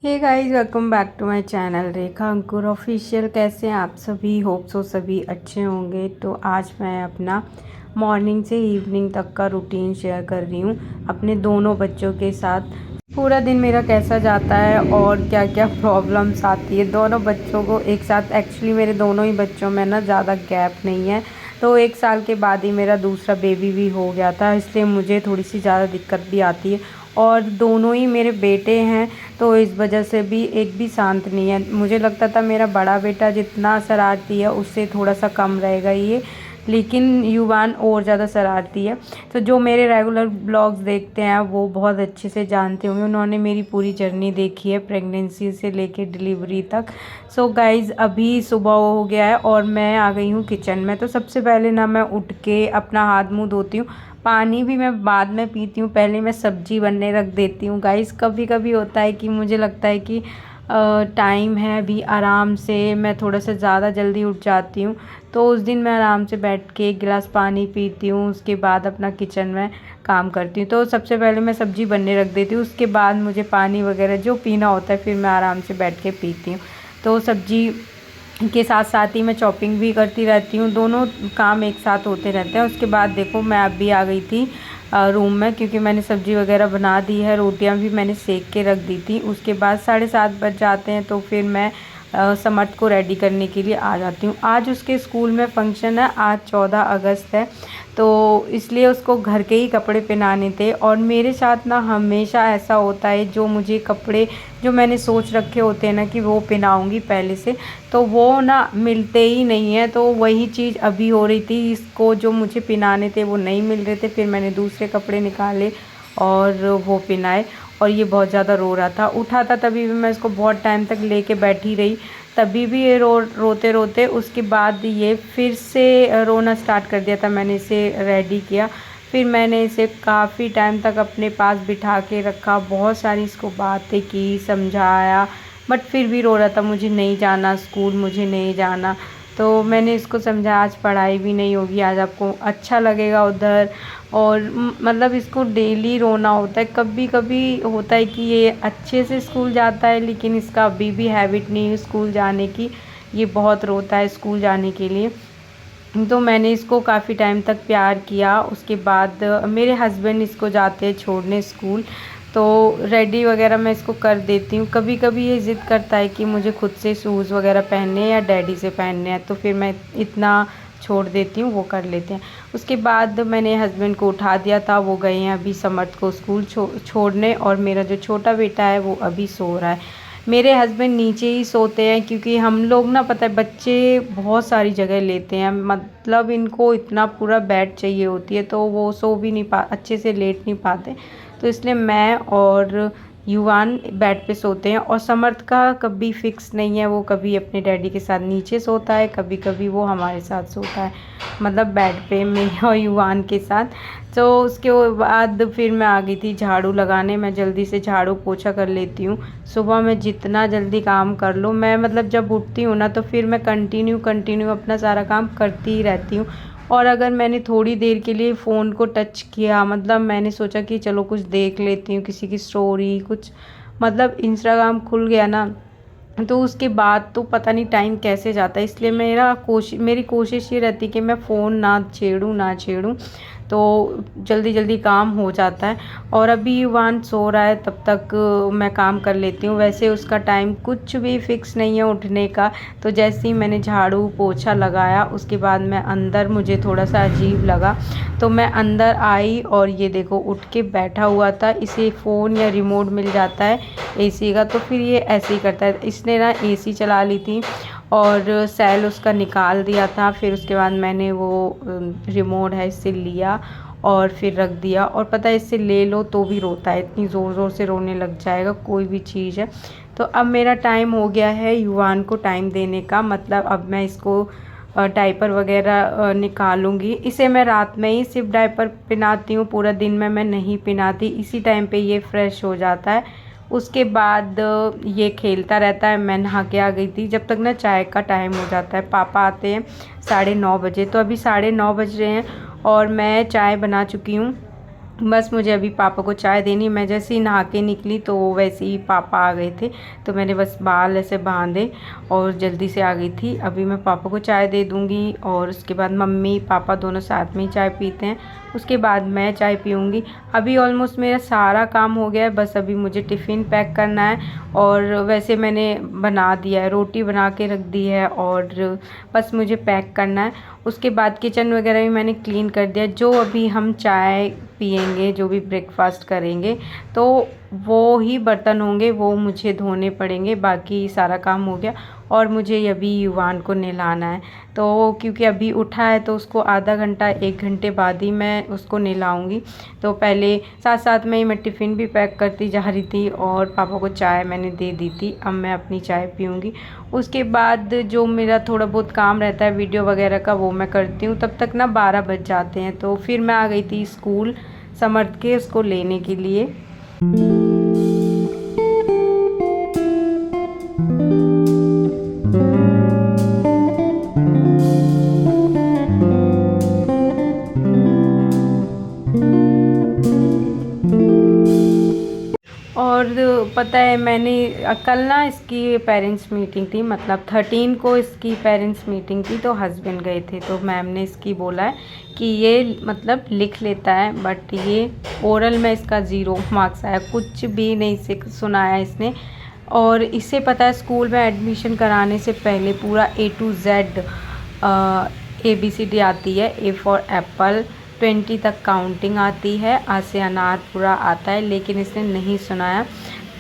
Hey guys, welcome back to my channel Rekha Ankur official. कैसे हैं आप सभी? होप सो सभी अच्छे होंगे। तो आज मैं अपना मॉर्निंग से इवनिंग तक का रूटीन शेयर कर रही हूँ अपने दोनों बच्चों के साथ। पूरा दिन मेरा कैसा जाता है और क्या क्या प्रॉब्लम्स आती है दोनों बच्चों को एक साथ। एक्चुअली मेरे दोनों ही बच्चों में ना ज़्यादा गैप नहीं है, तो 1 साल के बाद ही मेरा दूसरा बेबी भी हो गया था, इसलिए मुझे थोड़ी सी ज़्यादा दिक्कत भी आती है। और दोनों ही मेरे बेटे हैं, तो इस वजह से भी एक भी शांत नहीं है। मुझे लगता था मेरा बड़ा बेटा जितना शरारती है उससे थोड़ा सा कम रहेगा ये, लेकिन युवान और ज़्यादा शरारती है। तो जो मेरे रेगुलर ब्लॉग्स देखते हैं वो बहुत अच्छे से जानते होंगे, उन्होंने मेरी पूरी जर्नी देखी है प्रेगनेंसी से लेके डिलीवरी तक। सो गाइज़, अभी सुबह हो गया है और मैं आ गई हूँ किचन में। तो सबसे पहले ना मैं उठ के अपना हाथ मुँह धोती हूँ। पानी भी मैं बाद में पीती हूँ, पहले मैं सब्ज़ी बनने रख देती हूँ। गाइस, कभी कभी होता है कि मुझे लगता है कि टाइम है अभी, आराम से मैं थोड़ा सा ज़्यादा जल्दी उठ जाती हूँ, तो उस दिन मैं आराम से बैठ के 1 गिलास पानी पीती हूँ, उसके बाद अपना किचन में काम करती हूँ। तो सबसे पहले मैं सब्ज़ी बनने रख देती हूँ, उसके बाद मुझे पानी वगैरह जो पीना होता है फिर मैं आराम से बैठ के पीती हूँ। तो सब्ज़ी के साथ साथ ही मैं चॉपिंग भी करती रहती हूँ, दोनों काम एक साथ होते रहते हैं। उसके बाद देखो मैं अभी आ गई थी रूम में, क्योंकि मैंने सब्ज़ी वगैरह बना दी है, रोटियां भी मैंने सेक के रख दी थी। उसके बाद 7:30 बज जाते हैं, तो फिर मैं समर्थ को रेडी करने के लिए आ जाती हूँ। आज उसके स्कूल में फ़ंक्शन है, आज 14 अगस्त है, तो इसलिए उसको घर के ही कपड़े पहनाने थे। और मेरे साथ ना हमेशा ऐसा होता है, जो मुझे कपड़े जो मैंने सोच रखे होते हैं ना कि वो पहनाऊँगी पहले से, तो वो ना मिलते ही नहीं है। तो वही चीज़ अभी हो रही थी, इसको जो मुझे पहनाने थे वो नहीं मिल रहे थे, फिर मैंने दूसरे कपड़े निकाले और वो पहनाए। और ये बहुत ज़्यादा रो रहा था, उठा था तभी भी मैं इसको बहुत टाइम तक लेके बैठी रही, तभी भी ये रोते रोते उसके बाद ये फिर से रोना स्टार्ट कर दिया था। मैंने इसे रेडी किया, फिर मैंने इसे काफ़ी टाइम तक अपने पास बिठा के रखा, बहुत सारी इसको बातें की, समझाया, बट फिर भी रो रहा था, मुझे नहीं जाना स्कूल, मुझे नहीं जाना। तो मैंने इसको समझाया आज पढ़ाई भी नहीं होगी, आज आपको अच्छा लगेगा उधर। और मतलब इसको डेली रोना होता है। कभी कभी होता है कि ये अच्छे से स्कूल जाता है, लेकिन इसका अभी भी हैबिट नहीं है स्कूल जाने की, ये बहुत रोता है स्कूल जाने के लिए। तो मैंने इसको काफ़ी टाइम तक प्यार किया। उसके बाद मेरे हस्बैंड इसको जाते हैं छोड़ने स्कूल, तो रेडी वगैरह मैं इसको कर देती हूँ। कभी कभी ये ज़िद करता है कि मुझे खुद से शूज़ वगैरह पहनने या डैडी से पहनने हैं, तो फिर मैं इतना छोड़ देती हूँ, वो कर लेते हैं। उसके बाद मैंने हस्बैंड को उठा दिया था, वो गए हैं अभी समर्थ को स्कूल छोड़ने, और मेरा जो छोटा बेटा है वो अभी सो रहा है। मेरे हस्बैंड नीचे ही सोते हैं, क्योंकि हम लोग ना, पता है बच्चे बहुत सारी जगह लेते हैं, मतलब इनको इतना पूरा बेड चाहिए होती है, तो वो सो भी नहीं अच्छे से लेट नहीं पाते। तो इसलिए मैं और युवान बेड पे सोते हैं। और समर्थ का कभी फिक्स नहीं है, वो कभी अपने डैडी के साथ नीचे सोता है, कभी कभी वो हमारे साथ सोता है, मतलब बेड पे में और युवान के साथ। तो उसके बाद फिर मैं आ गई थी झाड़ू लगाने। मैं जल्दी से झाड़ू पोछा कर लेती हूँ। सुबह में जितना जल्दी काम कर लो, मैं मतलब जब उठती हूँ ना, तो फिर मैं कंटिन्यू अपना सारा काम करती ही रहती हूँ। और अगर मैंने थोड़ी देर के लिए फ़ोन को टच किया, मतलब मैंने सोचा कि चलो कुछ देख लेती हूँ, किसी की स्टोरी, कुछ मतलब इंस्टाग्राम खुल गया ना, तो उसके बाद तो पता नहीं टाइम कैसे जाता है। इसलिए मेरी कोशिश ये रहती है कि मैं फ़ोन ना छेड़ूँ, तो जल्दी जल्दी काम हो जाता है। और अभी युवान सो रहा है, तब तक मैं काम कर लेती हूँ। वैसे उसका टाइम कुछ भी फिक्स नहीं है उठने का। तो जैसे ही मैंने झाड़ू पोछा लगाया, उसके बाद मैं अंदर, मुझे थोड़ा सा अजीब लगा, तो मैं अंदर आई और ये देखो उठ के बैठा हुआ था। इसे फ़ोन या रिमोट मिल जाता है एसी का, तो फिर ये ऐसे ही करता है। इसने ना एसी चला ली थी और सेल उसका निकाल दिया था। फिर उसके बाद मैंने वो रिमोट है इससे लिया और फिर रख दिया। और पता है, इससे ले लो तो भी रोता है, इतनी ज़ोर ज़ोर से रोने लग जाएगा कोई भी चीज़ है। तो अब मेरा टाइम हो गया है युवान को टाइम देने का, मतलब अब मैं इसको डायपर वगैरह निकालूंगी। इसे मैं रात में ही सिर्फ डायपर पहनाती हूँ, पूरा दिन में मैं नहीं पहनाती। इसी टाइम पे ये फ्रेश हो जाता है। उसके बाद ये खेलता रहता है। मैं नहा के आ गई थी, जब तक ना चाय का टाइम हो जाता है। पापा आते हैं 9:30 बजे, तो अभी 9:30 बज रहे हैं और मैं चाय बना चुकी हूँ। बस मुझे अभी पापा को चाय देनी। मैं जैसे ही नहा के निकली तो वैसे ही पापा आ गए थे, तो मैंने बस बाल ऐसे बांधे और जल्दी से आ गई थी। अभी मैं पापा को चाय दे दूँगी और उसके बाद मम्मी पापा दोनों साथ में ही चाय पीते हैं, उसके बाद मैं चाय पीऊँगी। अभी ऑलमोस्ट मेरा सारा काम हो गया है, बस अभी मुझे टिफ़िन पैक करना है। और वैसे मैंने बना दिया है, रोटी बना के रख दी है और बस मुझे पैक करना है। उसके बाद किचन वगैरह भी मैंने क्लीन कर दिया। जो अभी हम चाय पियेंगे, जो भी ब्रेकफास्ट करेंगे, तो वो ही बर्तन होंगे, वो मुझे धोने पड़ेंगे। बाकी सारा काम हो गया और मुझे अभी युवान को नहलाना है। तो क्योंकि अभी उठा है तो उसको आधा घंटा 1 घंटे बाद ही मैं उसको नहलाऊँगी। तो पहले साथ साथ में ही मैं टिफ़िन भी पैक करती जा रही थी और पापा को चाय मैंने दे दी थी। अब मैं अपनी चाय पीऊँगी। उसके बाद जो मेरा थोड़ा बहुत काम रहता है वीडियो वगैरह का, वो मैं करती हूँ। तब तक ना 12 बज जाते हैं। तो फिर मैं आ गई थी स्कूल समर्थ के उसको लेने के लिए। और पता है मैंने कल ना इसकी पेरेंट्स मीटिंग थी, मतलब 13 को इसकी पेरेंट्स मीटिंग थी, तो हस्बैंड गए थे। तो मैम ने इसकी बोला है कि ये मतलब लिख लेता है, बट ये ओरल में इसका 0 मार्क्स आया, कुछ भी नहीं सुनाया इसने। और इससे पता है स्कूल में एडमिशन कराने से पहले पूरा A to Z ABCD आती है। A फॉर एप्पल 20 तक काउंटिंग आती है, आ से अनार पूरा आता है, लेकिन इसने नहीं सुनाया।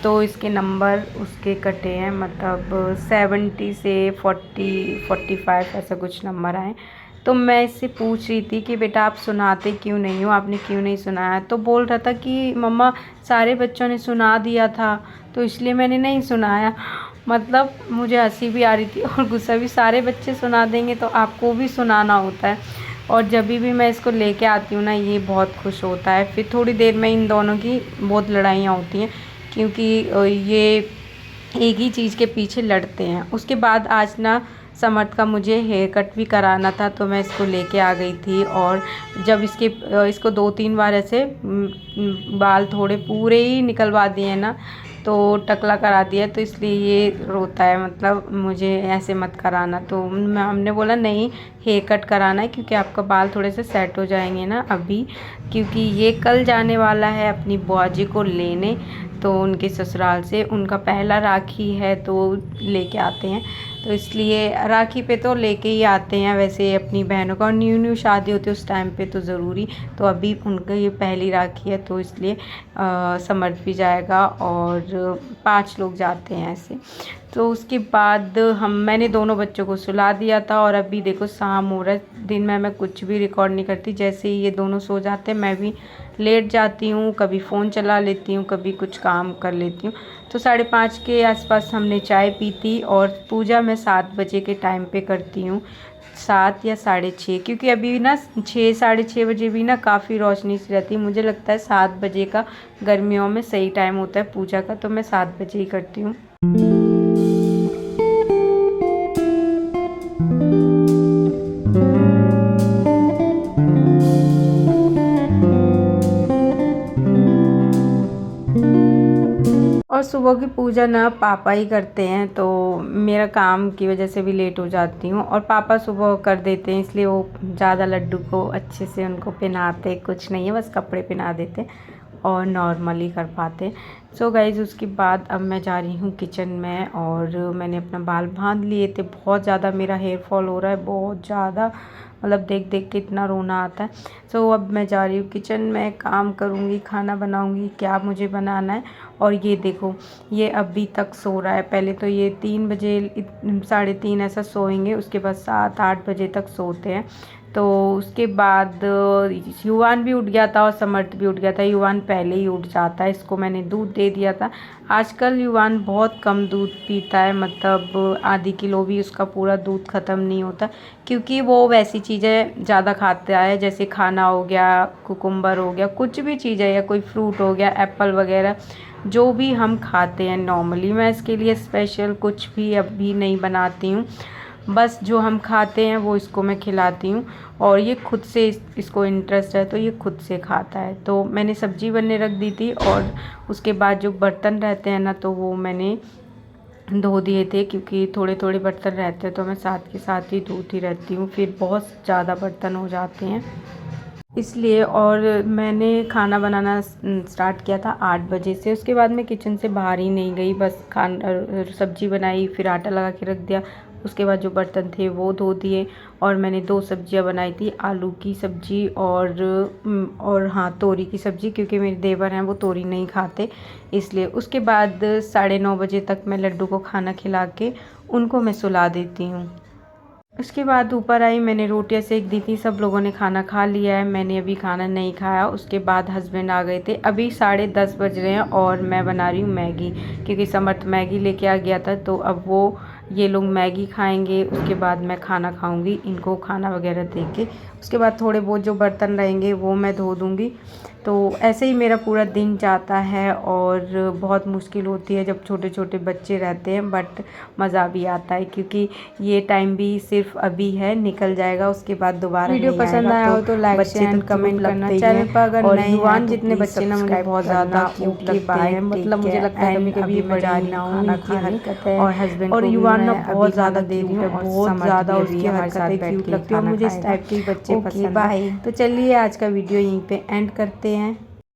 तो इसके नंबर उसके कटे हैं, मतलब 70 से 45 ऐसा कुछ नंबर आए। तो मैं इससे पूछ रही थी कि बेटा आप सुनाते क्यों नहीं हो, आपने क्यों नहीं सुनाया? तो बोल रहा था कि मम्मा सारे बच्चों ने सुना दिया था तो इसलिए मैंने नहीं सुनाया। मतलब मुझे हंसी भी आ रही थी और गुस्सा भी। सारे बच्चे सुना देंगे तो आपको भी सुनाना होता है। और जब भी मैं इसको लेके आती हूँ ना, ये बहुत खुश होता है। फिर थोड़ी देर में इन दोनों की बहुत लड़ाइयाँ होती हैं, क्योंकि ये एक ही चीज़ के पीछे लड़ते हैं। उसके बाद आज ना समर्थ का मुझे हेयर कट भी कराना था, तो मैं इसको लेके आ गई थी। और जब इसको 2-3 बार ऐसे बाल थोड़े पूरे ही निकलवा दिए ना, तो टकला करा दिया, तो इसलिए ये रोता है, मतलब मुझे ऐसे मत कराना। तो हमने बोला नहीं, हेयर कट कराना है, क्योंकि आपका बाल थोड़े से सेट हो जाएंगे ना अभी, क्योंकि ये कल जाने वाला है अपनी बुआ जी को लेने, तो उनके ससुराल से उनका पहला राखी है तो लेके आते हैं। तो इसलिए राखी पे तो लेके ही आते हैं वैसे अपनी बहनों का, और न्यू शादी होती है उस टाइम पे तो ज़रूरी। तो अभी उनका ये पहली राखी है, तो इसलिए समर्थ भी जाएगा और 5 लोग जाते हैं ऐसे। तो उसके बाद मैंने दोनों बच्चों को सुला दिया था और अभी देखो शाम हो रहा है। दिन में मैं कुछ भी रिकॉर्ड नहीं करती, जैसे ही ये दोनों सो जाते हैं मैं भी लेट जाती हूँ, कभी फ़ोन चला लेती हूँ, कभी कुछ काम कर लेती हूँ। तो 5:30 के आसपास हमने चाय पी थी और पूजा मैं 7 बजे के टाइम पे करती हूँ, 7 या 6:30, क्योंकि अभी ना 6 साढ़े 6 बजे भी ना काफ़ी रोशनी सी रहती है। मुझे लगता है 7 बजे का गर्मियों में सही टाइम होता है पूजा का, तो मैं 7 बजे ही करती हूँ। और सुबह की पूजा ना पापा ही करते हैं, तो मेरा काम की वजह से भी लेट हो जाती हूँ, और पापा सुबह कर देते हैं, इसलिए वो ज़्यादा लड्डू को अच्छे से उनको पहनाते कुछ नहीं है, बस कपड़े पहना देते और नॉर्मली कर पाते। सो गाइज़ उसके बाद अब मैं जा रही हूँ किचन में, और मैंने अपना बाल बांध लिए थे। बहुत ज़्यादा मेरा हेयर फॉल हो रहा है, बहुत ज़्यादा, मतलब देख देख के इतना रोना आता है। सो अब मैं जा रही हूँ किचन में, काम करूँगी, खाना बनाऊँगी, क्या मुझे बनाना है। और ये देखो, ये अभी तक सो रहा है। पहले तो ये 3 बजे 3:30 ऐसा सोएंगे, उसके बाद 7-8 बजे तक सोते हैं। तो उसके बाद युवान भी उठ गया था और समर्थ भी उठ गया था। युवान पहले ही उठ जाता है, इसको मैंने दूध दे दिया था। आजकल युवान बहुत कम दूध पीता है, मतलब आधी किलो भी उसका पूरा दूध ख़त्म नहीं होता, क्योंकि वो वैसी चीज़ें ज़्यादा खाता है, जैसे खाना हो गया, कुकुम्बर हो गया, कुछ भी चीज़ है, या कोई फ्रूट हो गया, एप्पल वगैरह, जो भी हम खाते हैं नॉर्मली। मैं इसके लिए स्पेशल कुछ भी अभी नहीं बनाती हूँ। बस जो हम खाते हैं वो इसको मैं खिलाती हूँ और ये खुद से इसको इंटरेस्ट है तो ये खुद से खाता है। तो मैंने सब्ज़ी बनने रख दी थी और उसके बाद जो बर्तन रहते हैं ना तो वो मैंने धो दिए थे, क्योंकि थोड़े थोड़े बर्तन रहते हैं तो मैं साथ के साथ ही धोती रहती हूँ, फिर बहुत ज़्यादा बर्तन हो जाते हैं इसलिए। और मैंने खाना बनाना स्टार्ट किया था 8 बजे से। उसके बाद मैं किचन से बाहर ही नहीं गई, बस सब्ज़ी बनाई, फिर आटा लगा के रख दिया। उसके बाद जो बर्तन थे वो धो दिए और मैंने 2 सब्जियां बनाई थी, आलू की सब्ज़ी और हाँ तोरी की सब्ज़ी, क्योंकि मेरे देवर हैं वो तोरी नहीं खाते इसलिए। उसके बाद 9:30 बजे तक मैं लड्डू को खाना खिला के उनको मैं सुला देती हूँ। उसके बाद ऊपर आई, मैंने रोटियां सेक दी थी, सब लोगों ने खाना खा लिया है, मैंने अभी खाना नहीं खाया। उसके बाद हस्बैंड आ गए थे, अभी 10:30 बज रहे हैं और मैं बना रही हूँ मैगी, क्योंकि समर्थ मैगी लेके आ गया था तो अब ये लोग मैगी खाएंगे। उसके बाद मैं खाना खाऊंगी, इनको खाना वगैरह दे के उसके बाद थोड़े बहुत जो बर्तन रहेंगे वो मैं धो दूँगी। तो ऐसे ही मेरा पूरा दिन जाता है और बहुत मुश्किल होती है जब छोटे छोटे बच्चे रहते हैं, बट मज़ा भी आता है क्योंकि ये टाइम भी सिर्फ अभी है, निकल जाएगा, उसके बाद दोबारा वीडियो पसंद आया हो तो लाइक शेयर एंड कमेंट करना। चैनल पर अगर और नए युवान हैं तो जितने प्लीज़ बच्चे ना मुझे सब्सक्राइब बहुत करना। ज़्यादा क्यूट ओके लगते बाय। हैं, मतलब मुझे लगता है कभी कभी बड़ी खाना खाने और हस्बैंड और को भी युवान ना मैं बहुत अभी खाना ज़्यादा दे रही हूँ, बहुत समर्थ ज़्यादा भी अभी उसकी हमारे साथ हरकतें बैठ क्यूट के लगती है और खाना मुझे इस खाएगा। टाइप के बच्चे ओके पसंद बाय। हैं। तो चलिए आज का वीडियो यहीं पे एंड करते हैं।